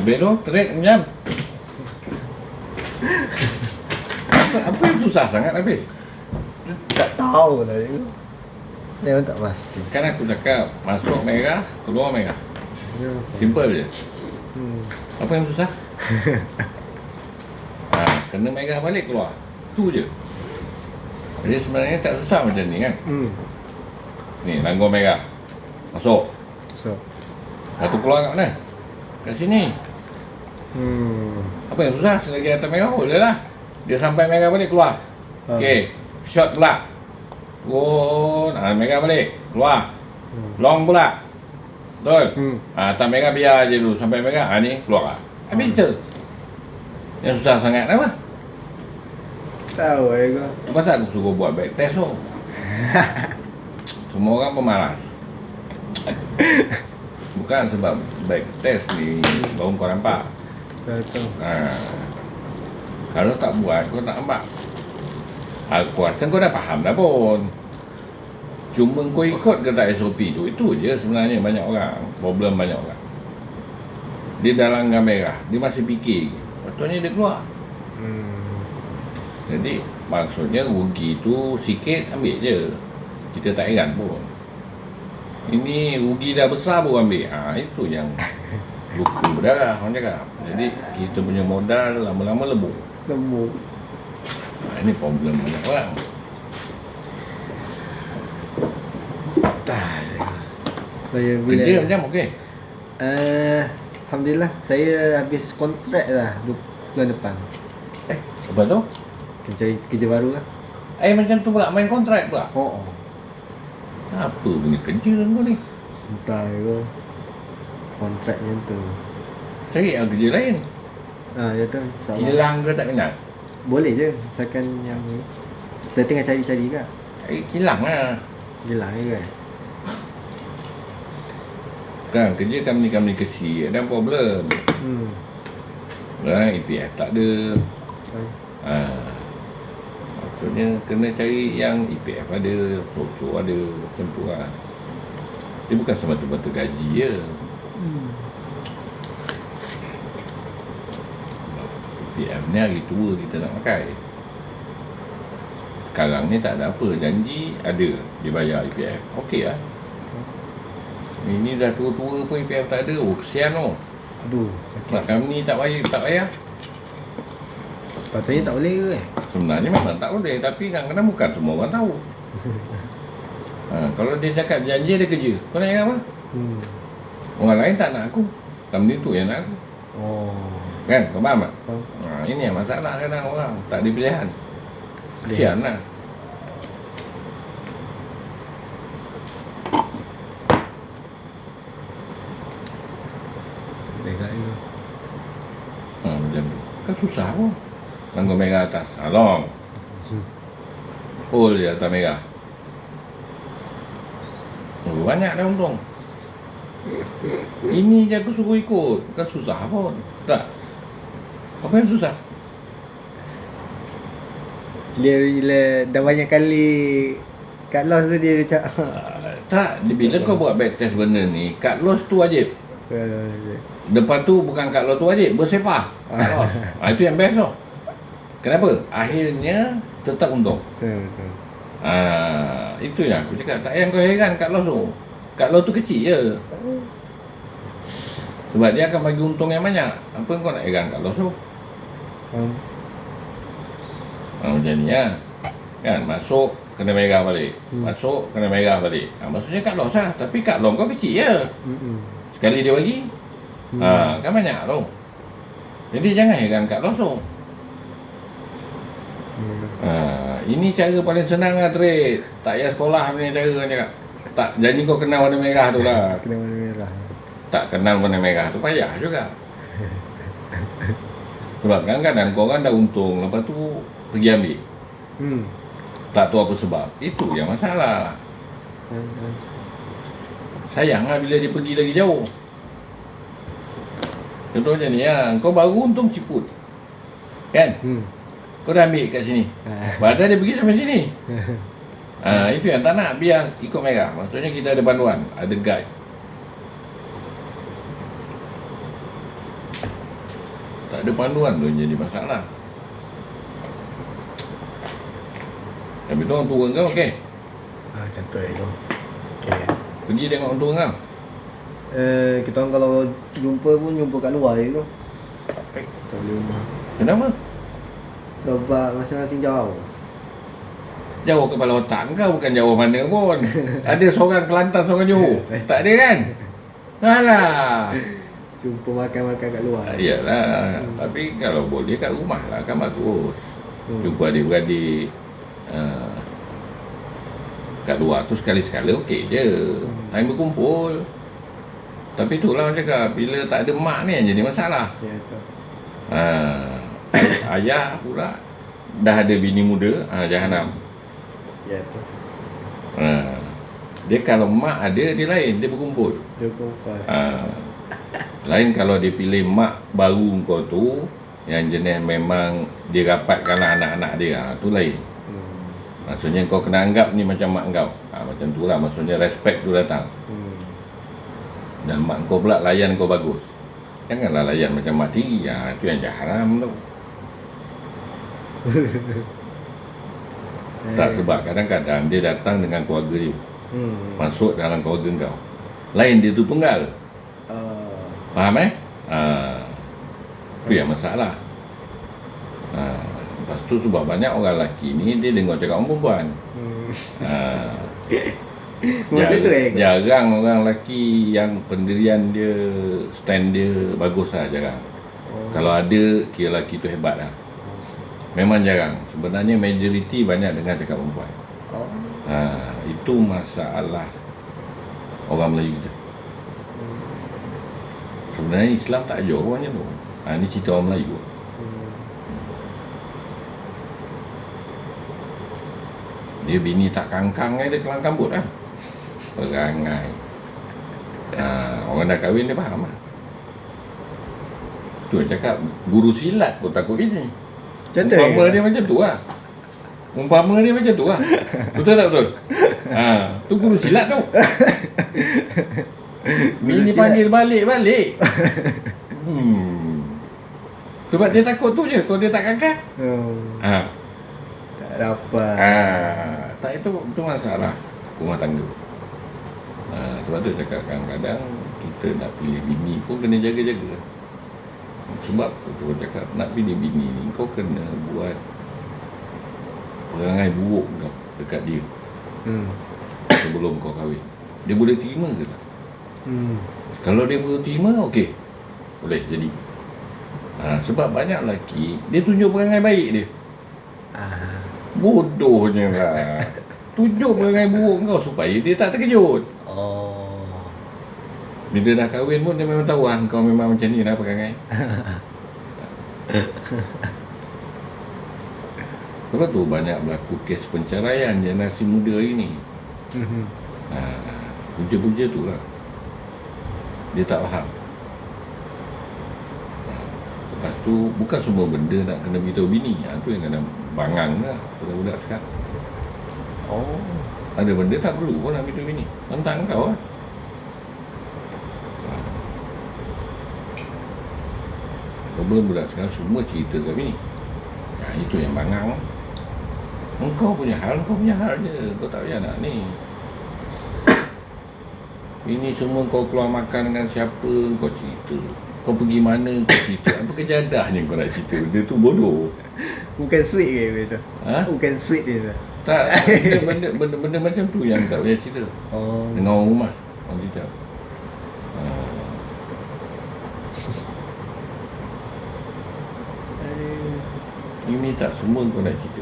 Habis tu, terik jam. Apa yang susah sangat habis? Tak tahu lah dia. Memang tak pasti. Kan aku cakap, masuk merah, keluar merah. Simple je. Apa yang susah? Kena merah balik keluar. Tu je. Jadi sebenarnya tak susah macam ni kan. Ni, langgar merah. Masuk. So. Satu keluar kat mana? Kat sini. Apa yang susah? Selagi atas merah, boleh lah. Dia sampai merah balik, keluar. Okey. Shot pula. Oh, merah balik. Keluar. Long pula. Betul? Atas merah biar je dulu. Sampai merah, ni keluar lah. Habis je. Yang susah sangat apa? Tahu aku. Pasal aku suruh buat back test tu. Semua orang pemalas. Bukan sebab back test ni baru kau nampak. Betul. Kalau tak buat kau tak nampak. Aku rasa kau dah faham dah pun. Cuma kau ikut ke tak SOP tu. Itu je sebenarnya banyak orang. Problem banyak orang. Dia dah langgar merah. Dia masih fikir. Patutnya dia keluar. Jadi maksudnya rugi tu sikit ambil je. Kita tak heran pun. Ini rugi dah besar pun ambil. Itu yang luka berdarah orang cakap. Jadi kita punya modal lama-lama lebur. Ini problem banyak orang. Saya bila Kerja macam okey. Alhamdulillah saya habis kontrak lah bulan depan. Apa tu? Kerja baru lah. Macam tu pula main kontrak pula. Apa punya kerja kau ni? Entah ke. Kontrak macam tu. Cari yang kerja lain. Ya tu. Hilang ke tak kenal? Boleh je. Asalkan yang ni. Saya tengah cari-cari kat. Hilang lah. Hilang je kan. Kan kerja company kecil ada problem. EPF tak ada. Maksudnya kena cari yang EPF ada, so ada, macam tu lah. Dia bukan semata-mata gaji je. EPF ni hari tua kita nak pakai. Sekarang ni tak ada apa, janji ada, dia bayar EPF. Okey lah. Ini dah tua-tua pun EPF tak ada, kesian tu. Aduh, Nak kami tak bayar. Patutnya tak boleh ke? Sebenarnya memang tak boleh, tapi kadang-kadang bukan semua orang tahu. Kalau dia cakap janji ada kerja, kau nak ingat apa? Orang lain tak nak aku, company tu yang nak aku. Kan, kau faham tak? Ini yang masalah kadang orang, tak ada pilihan. Kesian lah. Macam tu. Kan susah pun. Langgar merah atas. Long. Hold je atas merah. Banyak dah untung. Ini je aku suruh ikut. Kan susah pun. Tak? Apa yang susah? Bila dah banyak kali cut loss tu dia cakap Tak. Bila kau buat back test benda ni, cut loss tu wajib. Depan tu bukan cut loss tu wajib. Bersepah. Itu yang best tu. Kenapa? Akhirnya tetap untung. Betul. Itu yang aku cakap. Tak payah kau heran cut loss tu. Cut loss tu kecil je. Sebab dia akan bagi untung yang banyak. Apa kau nak heran cut loss tu? Macam ni lah. Kan masuk kena merah balik. Masuk kena merah balik. Maksudnya cut loss lah. Tapi cut loss kau kecil je. Sekali dia bagi. Kan banyak tu. Jadi jangan heran cut loss tu. Ini cara paling senang lah trade. Tak payah sekolah punya cara kan cakap. Tak, janji kau kenal warna merah tu lah. Kena warna merah. Tak kenal warna merah tu payah juga. Sebab kadang-kadang korang dah untung, lepas tu pergi ambil. Tak tahu apa sebab. Itu yang masalah. Sayang lah bila dia pergi lagi jauh. Contoh macam ni lah, kau baru untung ciput. Kan? Kau dah ambil kat sini. Padahal dia pergi sampai sini. Itu yang tak nak, biar ikut merah. Maksudnya kita ada panduan, ada guide. Tak ada panduan tu yang jadi masalah. Tapi tu orang tua kau okey. Contoh itu. Okay. Pergi tengok orang tua kau. Kita orang kalau jumpa kat luar je tu. Tak boleh rumah. Kenapa? Sebab masing-masing jauh. Jauh kepala otak kau, bukan jauh mana pun. Ada seorang Kelantan, seorang Johor. Tak ada kan? Alah. Jumpa makan-makan kat luar. Iyalah. Tapi kalau boleh kat rumah lah kan bagus. Jumpa adik-beradik. Kat luar tu sekali-sekala okey je. Time berkumpul. Tapi itulah orang cakap, bila tak ada mak ni yang jadi masalah. Ya tu. Ayah pula dah ada bini muda, jahanam. Ya tu. Dia kalau mak ada, dia lain, dia berkumpul. Dia kumpul. Lain kalau dia pilih mak baru kau tu, yang jenis memang dia rapatkanlah anak-anak dia, tu lain. Maksudnya kau kena anggap ni macam mak kau. Macam tu lah, maksudnya respect tu datang. Dan mak kau pula layan kau bagus. Janganlah layan macam mak tiri, tu yang haram tu. Tak, sebab kadang-kadang dia datang dengan keluarga dia. Masuk dalam keluarga kau. Lain dia tu tunggal. Faham Itu yang masalah. Lepas tu sebab banyak orang lelaki ni dia dengar cakap orang perempuan. Macam tu jarang orang lelaki yang pendirian dia, stand dia bagus lah, jarang. Kalau ada, kira lelaki tu hebat lah. Memang jarang. Sebenarnya majoriti banyak dengar cakap perempuan. Itu masalah orang Melayu je. Sebenarnya Islam tak ajar orang macam tu. Ni cerita orang Melayu. Dia bini tak kangkang dia kelang kambut lah. Perangai. Orang dah kahwin dia faham lah. Tu cakap guru silat pun takut bini. Contoh Umpama dia macam tu lah. Umpama dia macam tu lah. Betul tak betul? Tu guru silat tu. Bini panggil balik. Sebab dia takut tu je. Kalau dia tak kangkang. Tak dapat. Tak, itu masalah rumah tangga. Sebab tu cakap kadang-kadang kita nak pilih bini pun kena jaga-jaga. Sebab tu cakap nak pilih bini ni kau kena buat perangai buruk kau dekat dia sebelum kau kahwin. Dia boleh terima ke tak? Kalau dia boleh terima, okey, boleh jadi. Sebab banyak lelaki dia tunjuk perangai baik dia. Bodohnya lah. Tunjuk perangai buruk kau supaya dia tak terkejut. Bila dah kahwin pun dia memang tahu kau memang macam ni lah perangai. Sebab tu banyak berlaku kes penceraian generasi muda ini. Punca-punca tu lah. Dia tak faham. Lepas tu bukan semua benda nak kena beritahu bini. Tu yang kena bangang lah budak-budak sekarang. Ada benda tak perlu pun nak beritahu bini. Tentang kau lah. Budak-budak sekarang semua cerita kat bini. Itu yang bangang. Engkau punya hal je. Kau tak payah nak ni. Ini semua kau keluar makan dengan siapa, kau cerita. Kau pergi mana, kau cerita. Apa kejadahnya kau nak cerita? Benda tu bodoh. Bukan sweet ke begitu? Bukan sweet dia tu. Tak, benda macam tu yang tak payah cerita. Dengan orang rumah. Orang cerita. Ini tak semua kau nak cerita.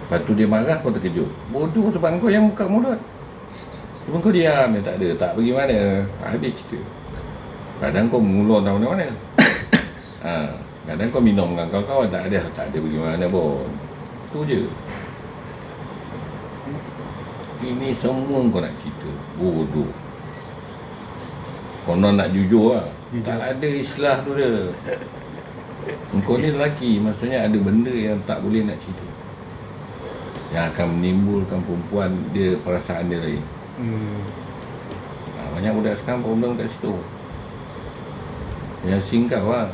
Lepas tu dia marah, kau terkejut. Bodoh sebab kau yang buka mulut. Cuma kau diam, dia tak ada, tak pergi mana. Habis cerita. Kadang kau mengulur tak mana-mana. Kadang kau minum dengan kawan-kawan, tak ada pergi mana pun. Tu je. Ini semua kau nak cerita. Bodoh. Konon nak jujur lah. Tak ada istilah tu dia. Engkau ni lelaki, maksudnya ada benda yang tak boleh nak cerita. Yang akan menimbulkan perempuan dia, perasaan dia lain. Banyak budak sekarang problem kat situ. Yang singkap lah.